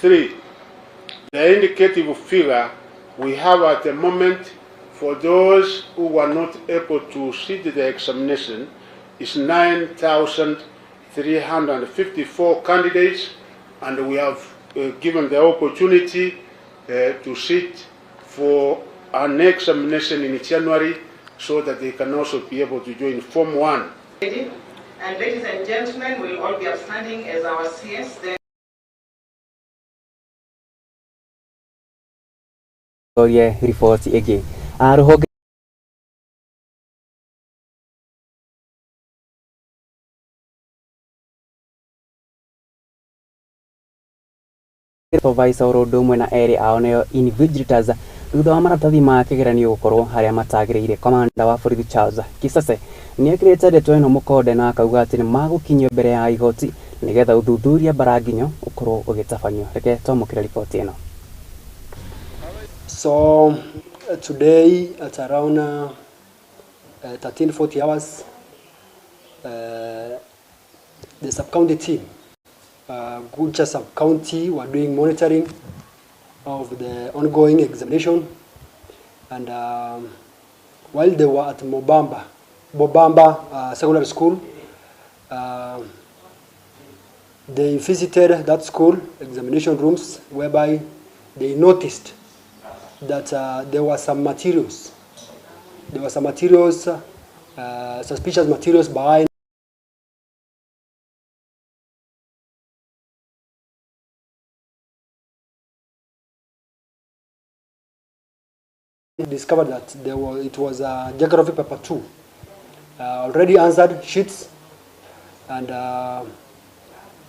3. The indicative figure we have at the moment for those who were not able to sit the examination is 9,354 candidates, and we have given the opportunity to sit for an examination in January so that they can also be able to join Form 1. And ladies and gentlemen, we'll all be upstanding as our CS. Report again. Ruhoge supervisor oro umwe na eri ao neo invigilators thutha wa maratathi ma kigeranio gukorwo haria matagiriire komanda wa borithi Charles Kisase niekirite ndeto ino mukode na akauga ati ni magukinyio mbere ya igoti nigetha uthuthuria Baranginyo ukorwo ugitabanio. Reke twamukire report ino. So today at around 13:40 hours, the sub-county team, Gikunjuro sub-county, were doing monitoring of the ongoing examination, and while they were at Bobamba Secondary School, they visited that school examination rooms, whereby they noticed that there were some materials. There were some materials, suspicious materials behind discovered that it was geography paper 2, already answered sheets, and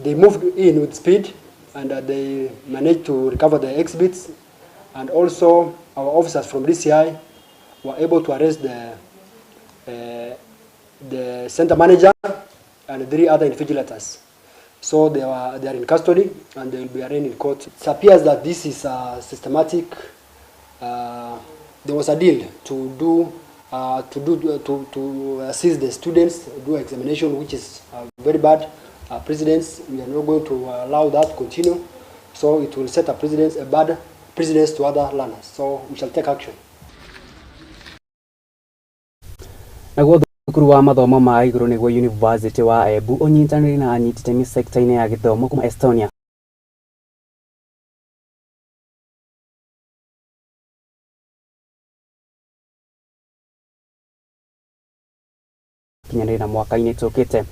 they moved in with speed, and they managed to recover the exhibits, and also our officers from DCI were able to arrest the center manager and 3 other invigilators. So they are in custody and they will be arraigned in court. It appears that this is systematic. There was a deal to assist the students do examination, which is very bad precedents. We are not going to allow that to continue. So it will set a precedence, a bad precedence to other learners. So we shall take action. Naguo thukuru wa mathomo ma iguru niguo University wa Embu unyitanĩri na anyititemi sector-inĩ ya gĩthomo kuma Estonia kinyanĩri na mwaka-inĩ tũkĩte.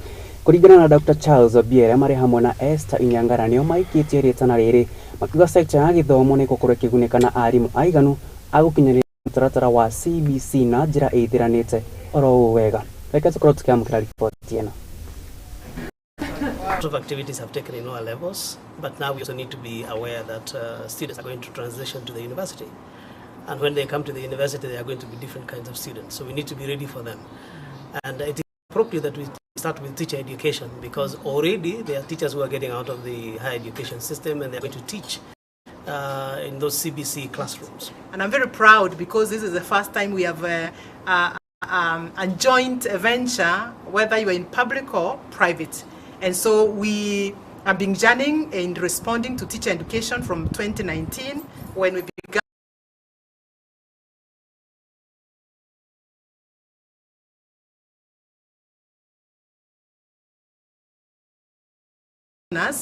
Kũringana na Dr. Charles Obiere marĩ hamwe na Esther Inyangara nĩo maikĩtie rĩtana rĩrĩ makiuga sector ya gĩthomo nĩ gũkorwo ĩkĩgunĩka na arimũ aiganu agũkinyanĩria mũtaratara wa CBC na njĩra ĩthiranĩte oro wega. Reke tũkorwo tũkĩamũkĩra report ĩno. A lot of activities have taken in all levels, but now we also need to be aware that students are going to transition to the university. And when they come to the university, they are going to be different kinds of students. So we need to be ready for them. And it is appropriate that we start with teacher education, because already there are teachers who are getting out of the higher education system and they're going to teach in those CBC classrooms. And I'm very proud because this is the first time we have a joint venture, whether you are in public or private. And so we have been journeying in responding to teacher education from 2019 when we began.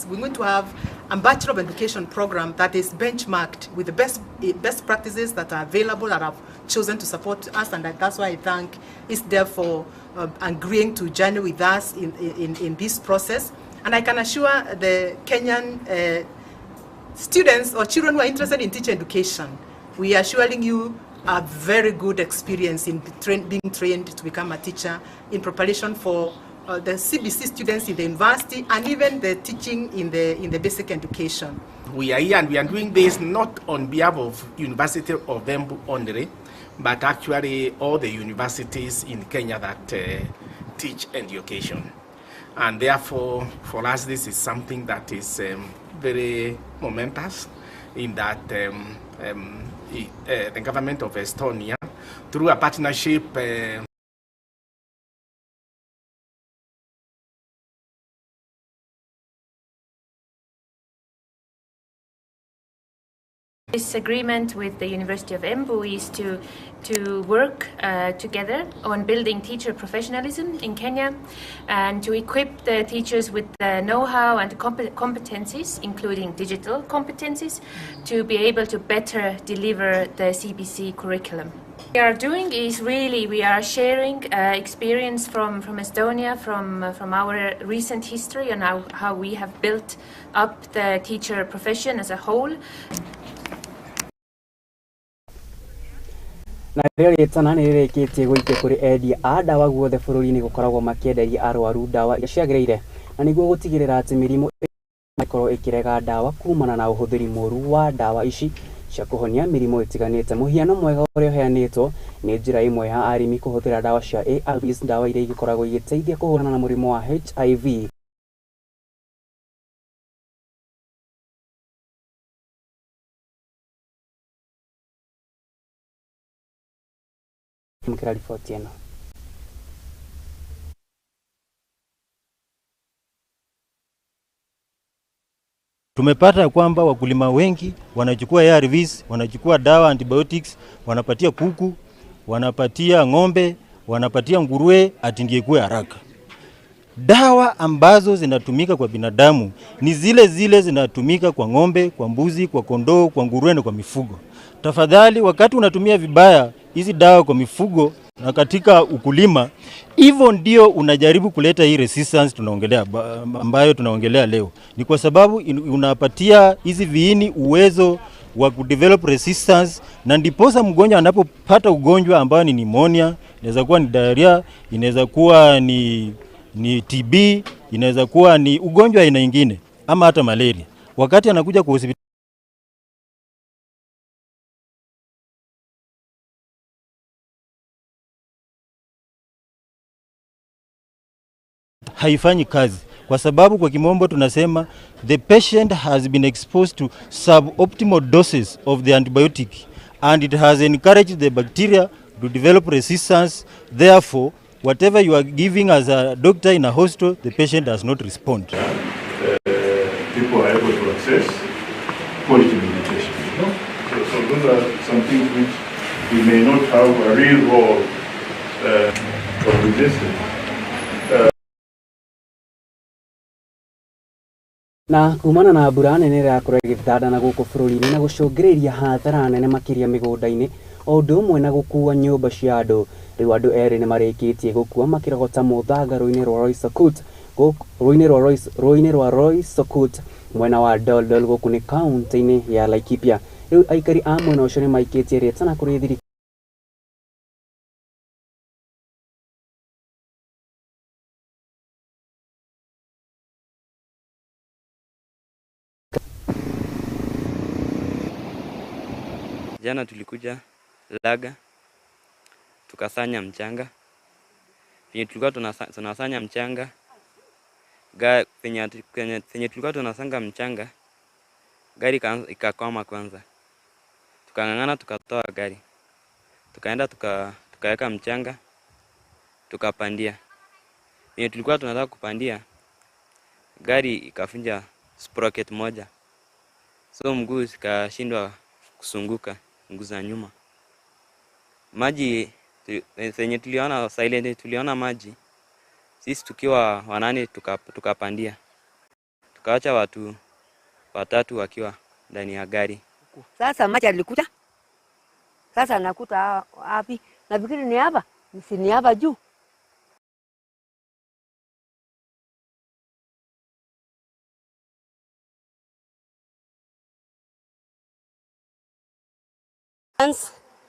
We're going to have a Bachelor of Education program that is benchmarked with the best practices that are available, that have chosen to support us, and that's why I thank ISDEF for agreeing to journey with us in this process. And I can assure the Kenyan students or children who are interested in teacher education, we are assuring you a very good experience in being trained to become a teacher in preparation for the CBC students in the university and even the teaching in the basic education. We are here and we are doing this not on behalf of University of Embu only, but actually all the universities in Kenya that teach education. And therefore, for us, this is something that is very momentous in that the government of Estonia, through a partnership This agreement with the University of Embu is to work together on building teacher professionalism in Kenya and to equip the teachers with the know-how and competencies, including digital competencies, to be able to better deliver the CBC curriculum. What we are doing is really we are sharing experience from Estonia, from our recent history and how we have built up the teacher profession as a whole. Na rĩo rĩtana nĩ rĩrĩkĩtie gũikia kũrĩ endia a ndawa guothe bũrũri-inĩ gũkoragwo makĩenderia arwaru ndawa iria ciagĩrĩire na nĩguo gũtigĩrĩra atĩ mĩrimũ ĩkorwo ĩkĩrega ndawa kumana na ũhũthĩri mũru wa ndawa ici cia kũhonia mĩrimũ ĩtiganĩte. Mũhiano mwega ũrĩa ũheanĩtwo nĩ njĩra ĩmwe ya arĩmi kũhũthĩra ndawa cia ARVs, ndawa iria igĩkoragwo igĩteithia kũhũrana na mũrimũ wa HIV. Tumepata kwamba wakulima wengi wanachukua ARVs, wanachukua dawa antibiotics, wanapatia kuku, wanapatia ng'ombe, wanapatia nguruwe ati ndiye ikue haraka. Dawa ambazo zinatumika kwa binadamu ni zile zinatumika kwa ng'ombe, kwa mbuzi, kwa kondoo, kwa nguruwe na kwa mifugo. Tafadhali wakati unatumia vibaya hizi dawa kwa mifugo na katika ukulima, hivyo ndio unajaribu kuleta hii resistance ambayo tunaongelea leo. Ni kwa sababu unapatia hizi viini uwezo wa kudevelop resistance, na ndiposa mgonjwa anapopata ugonjwa ambao ni pneumonia, inaweza kuwa ni diarrhea, inaweza kuwa ni TB, inaweza kuwa ni ugonjwa aina nyingine ama hata malaria. Wakati anakuja kwa hospitali haifanyi kazi kwa sababu kwa kimombo tunasema the patient has been exposed to suboptimal doses of the antibiotic and it has encouraged the bacteria to develop resistance. Therefore, whatever you are giving as a doctor in a hospital, the patient does not respond. People are able to access quality medication. So those are some things which we may not have a real role of resistance. Na kumana na mbura nene ĩrakorwo ĩgĩthandana gũkũ bũrũri-inĩ na gũcũngĩrĩria hathara nene makĩria mĩgũnda-inĩ o ũndũ ũmwe na gũkua nyũmba cia andũ. Rĩu andũ erĩ nĩ marĩkĩtie gũkua makĩrogota mũthanga rũĩ-inĩ rwa Roysambu mwena wa Doldol gũkũ nĩ kaunti-inĩ ya Laikipia. Rĩu aikari a mwena ũcio nĩ maikĩtie rĩtana kũrĩ thirikari Jana tulikuja Laga tukasanya mchanga. Penye tulikuwa tunasanya mchanga, penye tulikuwa tunasanga mchanga, gari ikakwama kwanza. Tukang'ang'ana tukatoa gari. Tukaenda tukaweka mchanga, tukapandia. Penye tulikuwa tunataka kupandia, gari ikafunja sprocket moja. So mguu zikashindwa kusunguka, mguu za nyuma. Maji penye tuliona silent, tuliona maji. Sisi tukiwa wanane tukapandia. Tukaacha watu watatu wakiwa ndani ya gari. Sasa maji alikuja. Sasa nakuta wapi? Nafikiri ni hapa. Ni hapa juu.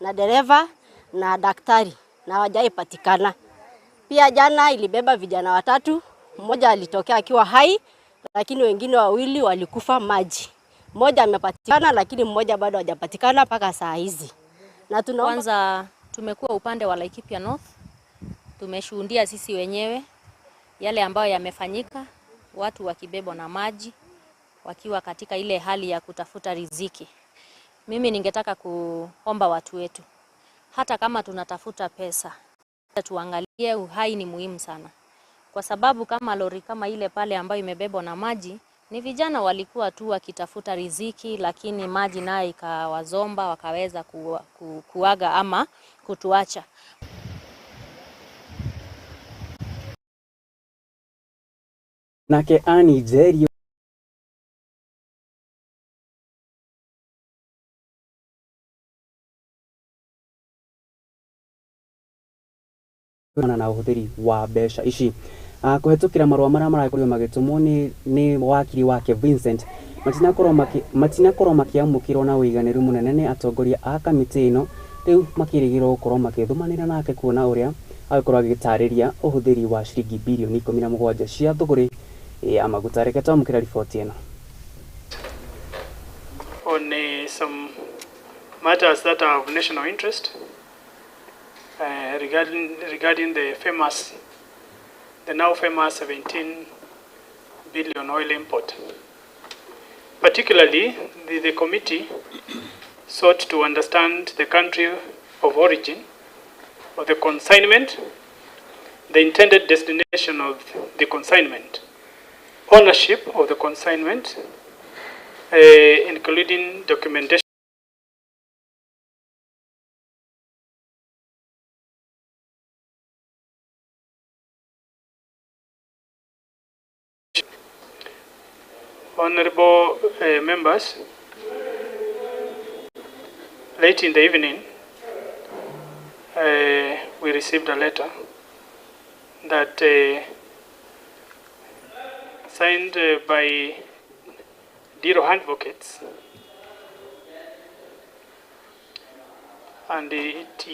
Na dereva na daktari na hawajaipatikana. Pia jana ilibeba vijana watatu, mmoja alitokea akiwa hai, lakini wengine wawili walikufa maji. Mmoja amepatikana lakini mmoja bado hajapatikana mpaka saa hizi. Na tunaomba kwanza tumekuwa upande wa Laikipia North. Tumeshuhudia sisi wenyewe yale ambayo yamefanyika, watu wakibebwa na maji wakiwa katika ile hali ya kutafuta riziki. Mimi ningetaka kuomba watu wetu, hata kama tunatafuta pesa, tuangalie uhai ni muhimu sana. Kwa sababu kama lori kama ile pale ambayo imebebwa na maji, Ni vijana walikuwa tu wakitafuta riziki, lakini maji nayo ikawazomba, wakaweza kuaga ama kutuacha. Nake ani Jerio na uhuthiri wa mbeca ici kuhetukira marua maria marakorio magitumwo ni wakiri wake Vincent matinakorwo makiamukirwo na uiganiru munene ni atongoria a kamiti ino riu makirigirwo gukorwo makithumanira nake kuona uria agikorwo agitariria uhuthiri wa ciringi bilioni 17 cia thuguri ya maguta. Reke twamukira riboti ino. On some matters that are of national interest regarding the now famous 17 billion oil import. Particularly, the committee sought to understand the country of origin of the consignment, the intended destination of the consignment, ownership of the consignment, including documentation Honorable members, late in the evening, we received a letter that signed by Diro advocates, and it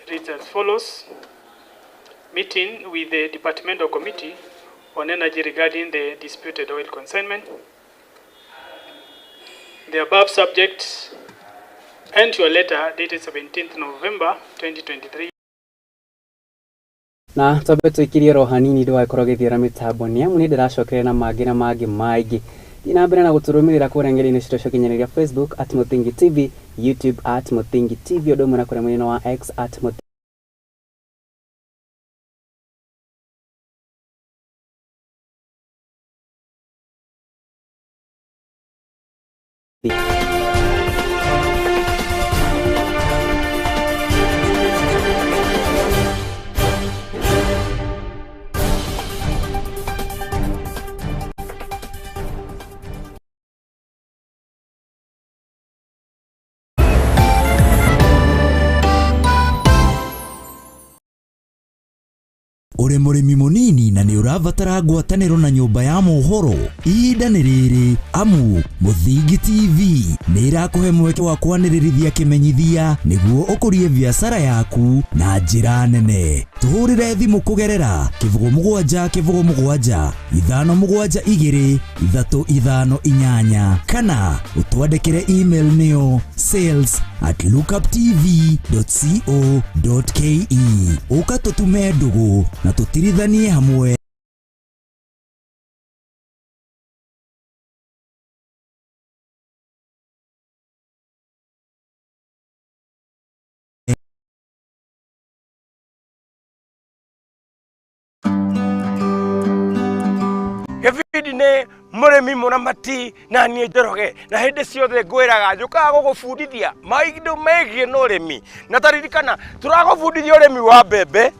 reads as follows: meeting with the Departmental Committee on Energy regarding the disputed oil consignment. The above subject and to a letter dated 17th November 2023. Na tobe tuikirie rohanini ndo aikoro githira mitambo ni amu ni ndiracokere na mangi maingi ina mbere na guturumirira kurengeri-ini cito cia kinyanĩria Facebook @Muthingi TV, YouTube @Muthingi TV, odo mwe na kure mwena wa X @Muthingi. Ure murimi munini na ni uravatara ngwataniro na nyumba ya Mohoro, ihinda ni riri amu Muthingi TV ni irakuhe mweke wa kwanirĩrithia kimenyithia niguo ukurie biashara yaku na njira nene. Tuhurire thimu kugerera +7 7 572 358 kana utwandikire email niyo sales@lookuptv.co.ke ukatutume ndugu na tutirithanie hamwe. Gĩbindi-inĩ mũrĩmi mũramati na niĩ Njoroge, na hĩndĩ ciothe ngwĩraga njũkaga gũgũbundithia maũndũ megiĩ na ũrĩmi. Na taririkana tũragũbundithia ũrĩmi wa mbembe,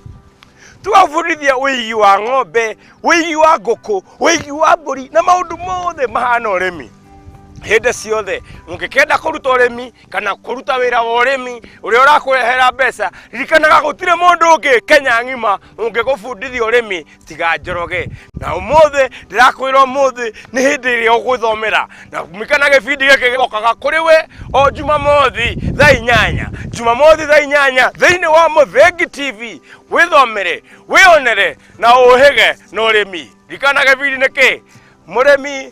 tũgabundithia ũigi wa ng'ombe, ũigi wa ngũkũ, ũigi wa mbũri na maũndũ mothe mahana ũrĩmi. Hĩndĩ ciothe ũngĩkenda kũruta ũrĩmi kana kũruta wĩra wa ũrĩmi ũrĩa ũrakũrehera mbeca, ririkanaga gũtirĩ mũndũ ũngĩ Kenya ng'ima ũngĩgũbundithia ũrĩmi tiga Njoroge. Na ũmũthĩ ndĩrakwĩra ũmũthĩ nĩ hĩndĩ ĩrĩa ũgũthomera, na kumikana gĩbindi gĩkĩ gĩgokaga kũrĩ we o Jumamothi thaa 8, Jumamothi thaa 8 thĩinĩ wa Muthingi TV. Wĩthomere, wĩonere na ũhĩge na ũrĩmi. Ririkana gĩbindi nĩ kĩ? Mũrĩmi.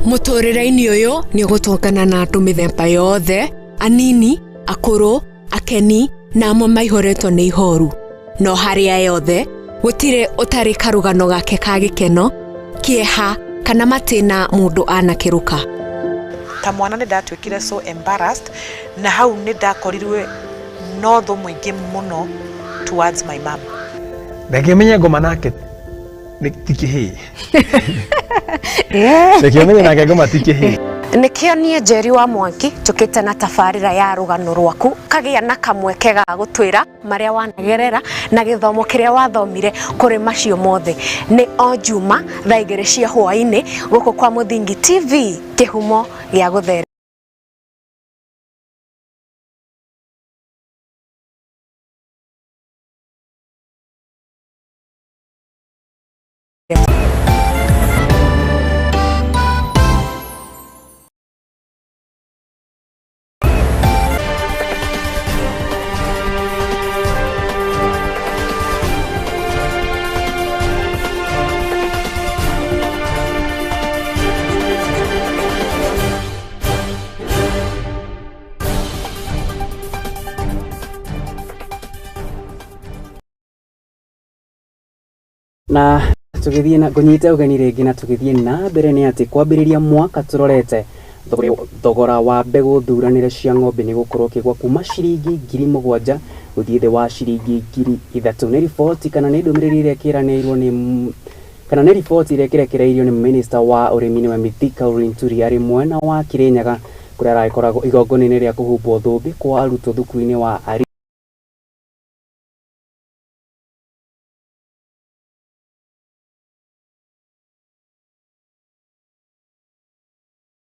Muturire-ini uyu ni gutongana na andu mithemba yothe, anini, akuru, akeni na amwe maihoretwo ni ihoru. No haria yothe gutire utari karugano gake ka gikeno kieha kana matina mundu anakiruka. Ta mwana nĩ ndatwĩkire so embarrassed na hau nĩ ndakorirwe no tho mũingĩ mũno towards my mom. Ndakĩmenya ngoma nake tikihĩ. Ndakĩmenya nake ngoma tikihĩ. Nikio nie Njeri wa Mwangi tukite na tabarira ya rugano rwaku kagia na kamweke ga gutwira maria wanagerera na githomo kiria wathomire kuri macio mothe. Ni o Juma thaa 2 cia hwaini guku kwa Muthingi TV kihumo gia guthere. Na tugithie na kunyita ugani rĩngĩ na tugithie na mbere nĩ atĩ kwambĩrĩria mwaka turorete thogora wa mbegũ thuranĩre cia ng'ombe nĩ gũkorwo kĩgwa kuma ciringi 7,000 gũthiĩ thĩ wa ciringi 3,000. Nĩ riboti kana nĩ ndũmĩrĩri ĩrĩa ĩkĩranĩirwo nĩ kana nĩ riboti ĩrĩa ĩkĩrekereirio nĩ Minister wa ũrĩmi wa Mithika Linturi arĩ mwena wa Kirinyaga kũrĩa aragĩkoragwo igongona-inĩ rĩa kũhumbwo thũmbĩ kwa arutwo thukuru-inĩ wa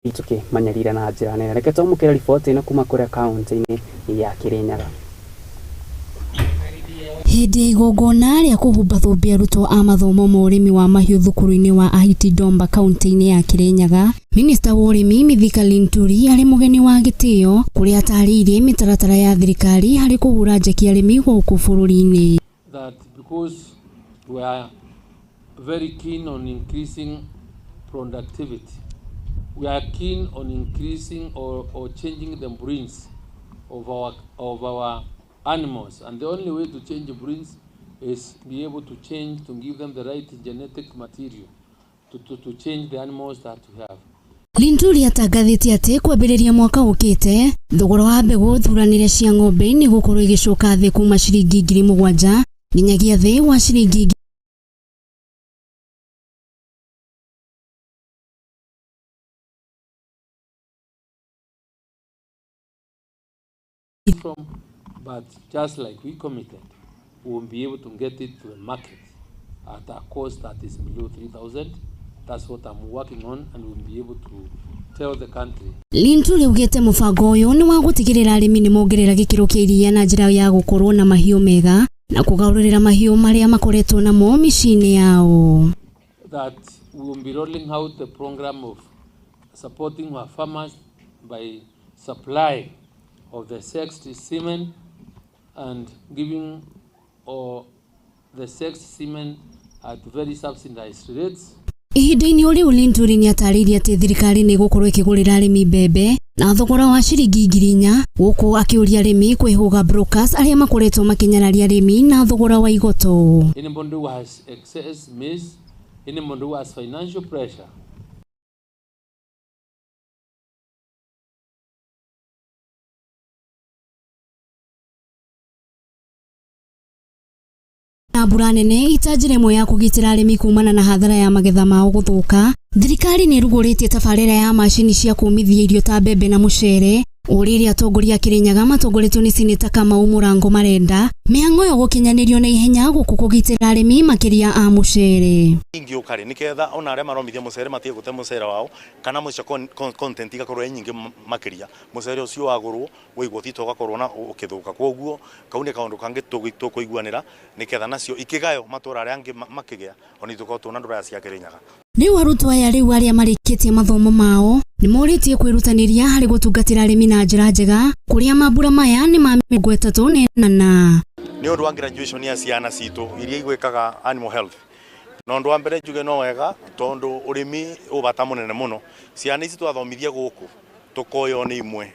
Ituke Maumîrîra na njĩra nene. Reke twamũkĩre riboti ĩno kuma kũrĩa kaunti-inĩ ya Kirinyaga. Hĩndĩ ya igongona rĩa kũhumba thũmbĩ arutwo a mathomo ma ũrĩmi wa mahiũ thukuru-inĩ wa Ahiti Domba kaunti-inĩ ya Kirinyaga, Minista wa ũrĩmi Mithika Linturi arĩ mũgeni wa gĩtĩo kũrĩa atarĩirie mĩtaratara ya thirikari harĩ kũhũra njeki arĩmi gũkũ bũrũri-inĩ. That because we are very keen on increasing productivity, we are keen on increasing or changing the breeds of our animals, and the only way to change the breeds is be able to change, to give them the right genetic material to change the animals that we have. Linturi atangathĩte atĩ kwambĩrĩria mwaka ũkĩte thogora wa mbegũ thuranĩre cia ng'ombe nĩ gũkorwo igĩcoka thĩ kuma ciringi 7,000 nginyagia thĩ wa ciringi But just like we committed, we will be able to get it to the market at a cost that is below 3,000. That's what I'm working on, and we'll be able to tell the country. Linturi ugĩte mũbango ũyũ nĩ wa gũtigĩrĩra arĩmi nĩ mongerera gĩkĩro kĩa iria na njĩra ya gũkorwo na mahiũ mega na kũgarũrĩra mahiũ marĩa makoretwo namo mĩciĩ-inĩ yao. That we will be rolling out the program of supporting our farmers by supply of the sexed semen and giving the sexed semen at very subsidized rates. Ihinda-inĩ ũrĩu Linturi nĩ atarĩirie atĩ thirikari nĩ gũkorwo ĩkĩgũrĩra arĩmi mbembe na thogora wa ciringi 4,000 gũkũ akĩũria arĩmi kwĩhũga brokers arĩa makoretwo makĩnyararia arĩmi na thogora wa igoto. Anybody who has excess maize, anybody who has financial pressure, na mbura nene itanjĩra ĩmwe ya kũgitĩra arĩmi kumana na hathara ya magetha mao gũthũka, thirikari nĩ ĩrugũrĩtie tabarĩra ya macini cia kũmithia irio ta mbembe na mũcere ũrĩa atongoria Kirinyaga matongoretio nĩ Seneta Kamau Mũrango marenda mĩhang'o yo gũkinyanĩrio na ihenya gũkũ kũgitĩra arĩmi makĩria a mũcere. Ingi ukari niketha ona arĩa maromithia mũcere matige gũte mũcere wao kana mũcere content igakorwo nyingĩ makĩria mũcere ũcio wagũrwo wĩigwo thito gakorwo na ũkĩthũka kwoguo kau nĩ kaũndũ kangĩ tũkũiguanĩra niketha nacio ikigayo matũra arĩa angĩ makĩgĩa ona itukorwo tuna ndũra cia Kirinyaga. Rĩu arutwo aya rĩu arĩa marĩkĩtie mathomo mao nĩ morĩtie kwĩrutanĩria harĩ gũtungatĩra arĩmi na njĩra njega kũrĩa mambura maya nĩ ma 38. Nĩ ũndũ wa graduation ya ciana citũ iria igwĩkaga animal health. Na ũndũ wa mbere njuge no wega tondũ ũrĩmi ũbata mũnene mũno. Ciana ici twathomithia gũkũ tũkoyo nĩ imwe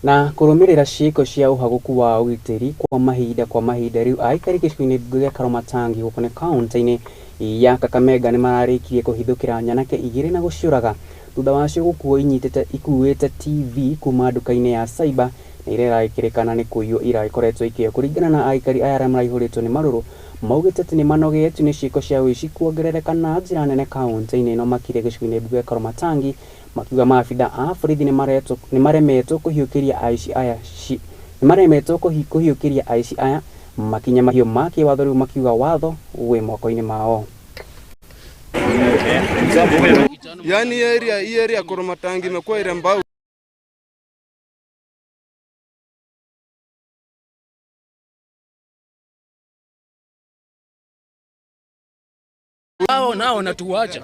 na kũrũmĩrĩra ciĩko cia ũhaguku wa ũgitĩri kwa mahinda rĩu aikari gĩcigo-inĩ gĩa Karomatangi gũkũ kaunti-inĩ ya Kakamega nĩ mararĩkirie kũhithũkĩra nyanake igĩrĩ na gũciũraga thutha wacio gũkuo ikuĩte TV kuma nduka-inĩ ya cyber na iria iraikĩrĩkana nĩ kũiywo irakoretwo ikĩyo. Kũringana na aikari aya arĩa maraihũrĩtwo nĩ marũrũ, maugĩte atĩ nĩ manogetio nĩ ciĩko cia ũici kuongerereka na njĩra nene kaunti-inĩ ĩno makĩria gĩcigo-inĩ gĩa Karomatangi, makiuga maabitha a borithi nĩ maremetwo kũhiũkĩria aici aya makinya mahiũ ma kĩwatho, rĩu makiuga watho wĩ moko-inĩ mao. Yani area Karomatangi imekuwa ile mbao nao natuacha,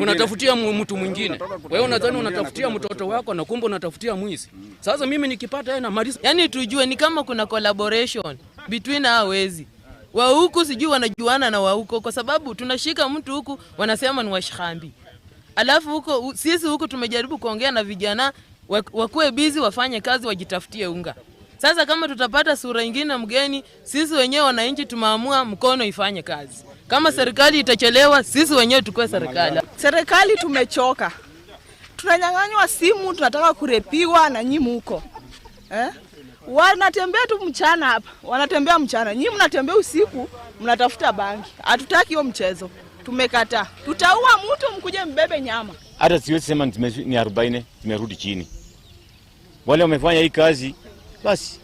unatafutia mtu mwingine. Wewe unadhani unatafutia mtoto wako na kumbe unatafutia mwizi. Sasa mimi nikipata yeye na maliza. Yani tujue ni kama kuna collaboration between hao wezi. Wa huku sijui wanajuana na wa huko, kwa sababu tunashika mtu huku wanasema ni washikambi. Alafu huko sisi huku tumejaribu kuongea na vijana wakuwe busy wafanye kazi wajitafutie unga. Sasa kama tutapata sura nyingine mgeni, sisi wenyewe wananchi tumeamua mkono ifanye kazi. Kama serikali itachelewa, sisi wenyewe tukue serikali. Serikali tumechoka. Tunanyang'anywa simu, tunataka kurepiwa na nyinyi huko. Wanatembea tu mchana hapa, wanatembea mchana. Nyinyi mnatembea usiku, mnatafuta bangi. Hatutaki hiyo mchezo. Tumekataa. Tutaua mtu mkuje mbebe nyama. Hata siwezi sema ni 40 tumerudi chini. Wale wamefanya hii kazi basi.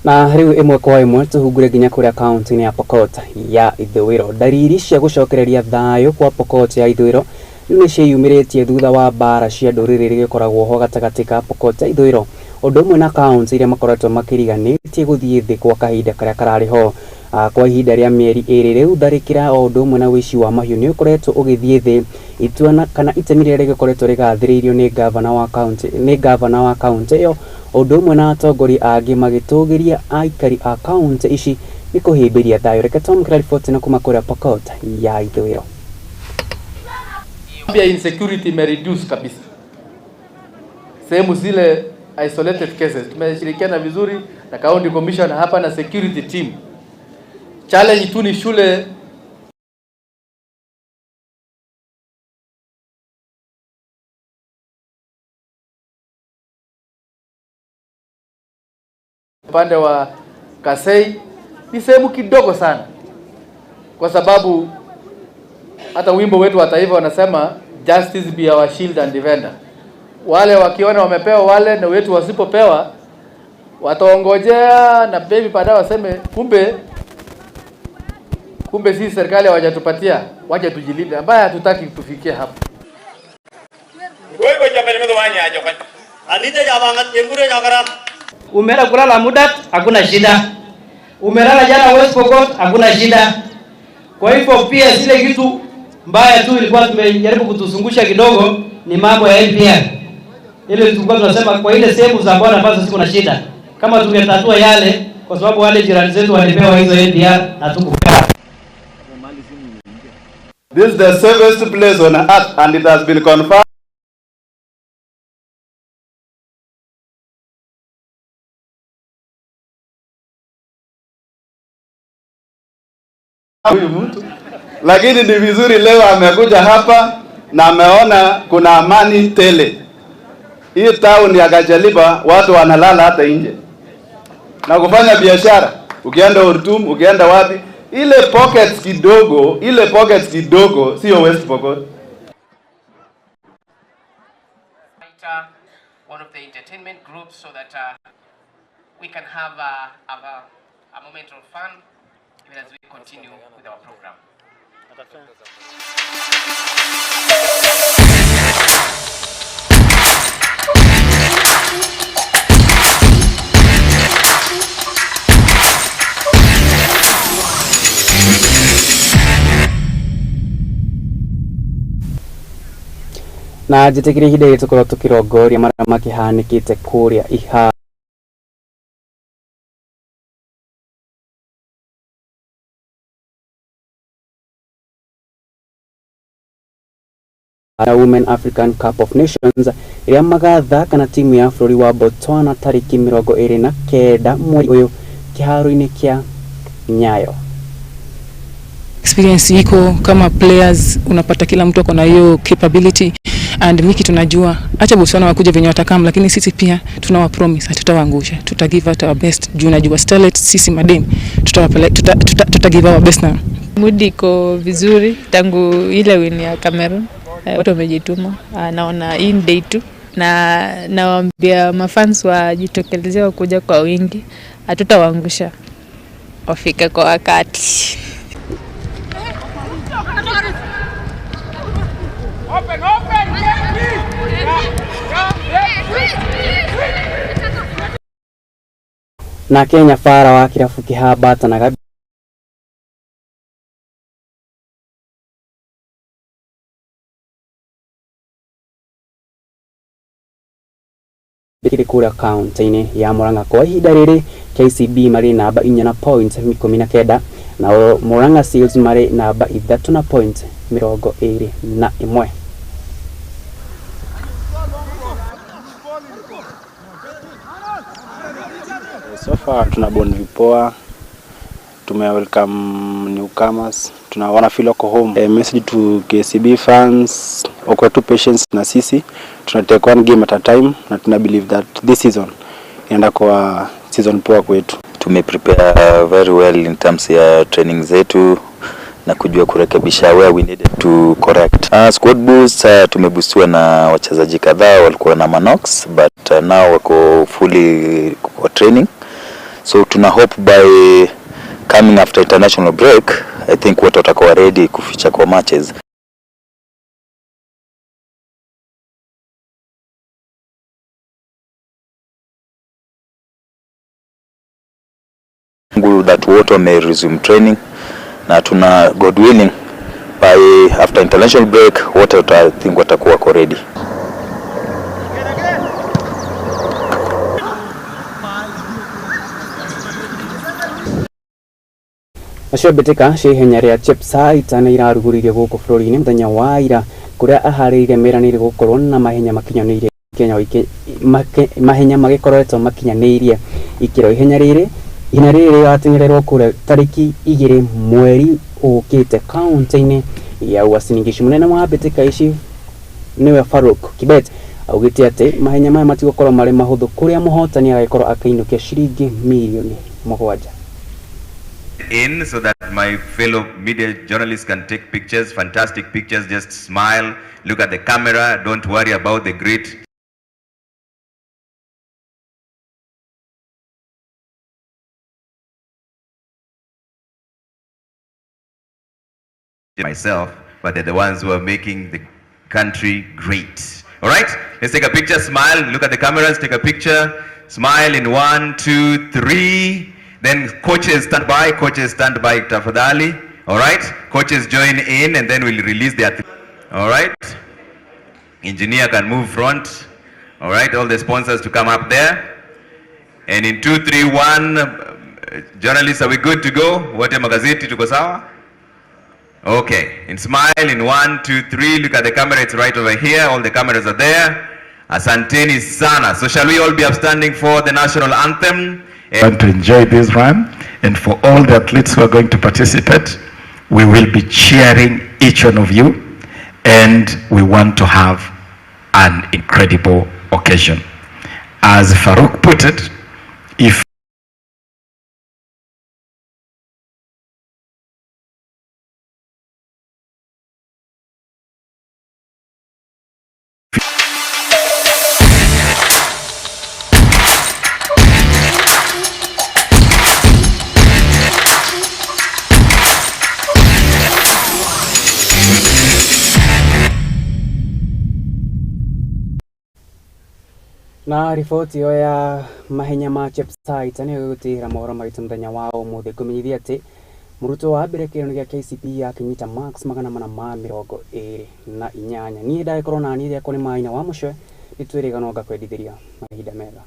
Na rĩu ĩmwe kwa ĩmwe tũhungure nginya kũrĩa kaunti-inĩ ya Pokot ya ithũĩro. Ndariri cia gũcokereria thayũ kwa Pokot ya ithũĩro rĩu nĩ ciĩyumĩrĩtie thutha wa mbara cia ndũrĩrĩ iria ikoragwo ho gatagatĩ ka Pokot ya ithũĩro, ũndũ ũmwe na kaunti iria makoretwo makĩriganĩtie gũthiĩ thĩ kwa kahinda karĩa kararĩ ho. Kwa ihinda rĩa mĩeri ĩrĩ rĩu tharĩkĩra o ũndũ ũmwe na wĩici wa mahiũ nĩ ũkoretwo ũgĩthiĩ thĩ. Itua kana itemi rĩrĩa rĩgĩkoretwo rĩgathĩrĩirio nĩ gavana wa kaunti ĩyo, ũndũ ũmwe na atongoria angĩ magĩtũgĩria aikari a kaunti ici nĩ kũhĩmbĩria thayũ. Reke twamũkĩra riboti na kuma kũrĩa Pokot ya ithũĩro. Pia insecurity imereduce kabisa. Sehemu zile isolated cases tumeshirikiana vizuri na county commissioner hapa na security team. Challenge tu ni shule upande wa Kasei ni sehemu kidogo sana, kwa sababu hata wimbo wetu wa taifa wanasema justice be our shield and defender. Wale wakiona wamepewa wale na wetu wasipopewa wataongojea na baby baadaye waseme kumbe sisi serikali hawajatupatia, waje tujilinde, ambaye hatutaki tufikie hapo. Umeenda kulala muda hakuna shida. Umelala jana West Pokot hakuna shida. Kwa hivyo pia zile kitu mbaya tu ilikuwa tumejaribu kutuzungusha kidogo ni mambo ya NPR. Ile tulikuwa tunasema kwa ile sehemu za bwana ambazo ziko na shida. Kama tungetatua yale, kwa sababu wale jirani zetu walipewa hizo NPR na tukupewa. This is the safest place on earth and it has been confirmed. Huyu mtu lakini ni vizuri leo amekuja hapa na ameona kuna amani tele. Hii town ya Gajaliba watu wanalala hata nje na kufanya biashara. Ukienda Ortum, ukienda wapi, ile pockets kidogo sio West Pokot. One of the entertainment groups so that we can have a moment of fun even as we continue with our program. Na njĩtĩkĩrie ihinda rĩrĩ tũkorwo tũkĩrongoria marĩa makĩhanĩkĩte kũrĩa Women African Cup of Nations iria magathaka na timu ya bũrũri wa Botswana tariki 29 mweri uyu kiharo-ini kia Nyayo. Experience iko kama players, unapata kila mtu ako na hiyo capability, and miki tunajua acha Botswana wakuja venye watakam, lakini sisi pia tunawa promise hatutawaangusha, tuta give out our best. Juu najua starlet sisi madem tuta give our best. Na mood iko vizuri tangu ile win ya Cameroon. Watu wamejituma, naona hii day tu, na nawaambia mafans wajitokelezea kuja kwa wingi, hatutawaangusha, wafika kwa wakati. Na Kenya fara wa kirabu kihambata na bikiri kura kaunti-ini ya Murang'a kwa ihinda riri. Kcpe mari namba 4 na point 19 na Murang'a Seals mari namba 3 na point 21. So far tuna bond vipoa, tume welcome newcomers, tunaona feel wako home. A message to Kcpe fans, okwa tu patience na sisi, tuna take one game at a time, na tuna believe that this season inaenda kwa season poa kwetu. Tume prepare very well in terms ya training zetu na kujua kurekebisha where we needed to correct. Squad boost, tumeboostiwa na wachezaji kadhaa walikuwa na manox, but now wako fully kwa training. So tuna hope by coming after international break, I think watu watakuwa ready kuficha kwa matches. That water may resume training, na tuna God willing by after international break wote I think watakuwa ready. Acio betika ihenya ria Kcpe na iraruguririe guku bũrũri-inĩ mũthenya wa ira, kuria aharĩirie meranĩire gukorwo na mahenya makinyanĩirie Kenya mahenya magikoretwo makinyanĩirie ikiro. Ihenya rĩrĩ rĩgatengererwo kũrĩa tariki 2 mweri ũkĩte kaunti-inĩ ya Uasin Gishu. Mũnene wa betika ici niwe Farouk Kibet augĩte atĩ mahenya maya matigũkorwo marĩ mahũthũ, kũrĩa mũhotani agĩkorwo akĩinũkia ciringi milioni 7 in so that my fellow media journalists can take pictures, fantastic pictures. Just smile, look at the camera, don't worry about the grid. Myself, but they're the ones who are making the country great. All right, let's take a picture. Smile, look at the cameras, take a picture. Smile in 1, 2, 3. Then coaches stand by, tafadhali. All right, coaches join in, and then we'll release the athlete. All right, engineer can move front. All right, all the sponsors to come up there. And in 2, 3, 1, journalists, are we good to go? Wote magazeti tuko sawa? Okay, and smile in 1, 2, 3. Look at the camera, it's right over here. All the cameras are there. Asanteni sana. So shall we all be upstanding for the national anthem? Want to enjoy this run, and for all the athletes who are going to participate, we will be cheering each one of you, and we want to have an incredible occasion. As Farouk put it, if na riboti yo ya mahenya ma Kcpe ni gutira Mohoro maitũ mũthenya wa ũmũthĩ kũmenyithia atĩ mũrutwo wa mbere kĩrĩro gĩa Kcpe akinyita marks 424. Niĩ ndagĩkorwo na niĩ rĩakwa nĩ Maina wa mũcwe, nĩ twĩrĩganoga kwendithĩria mahinda mega.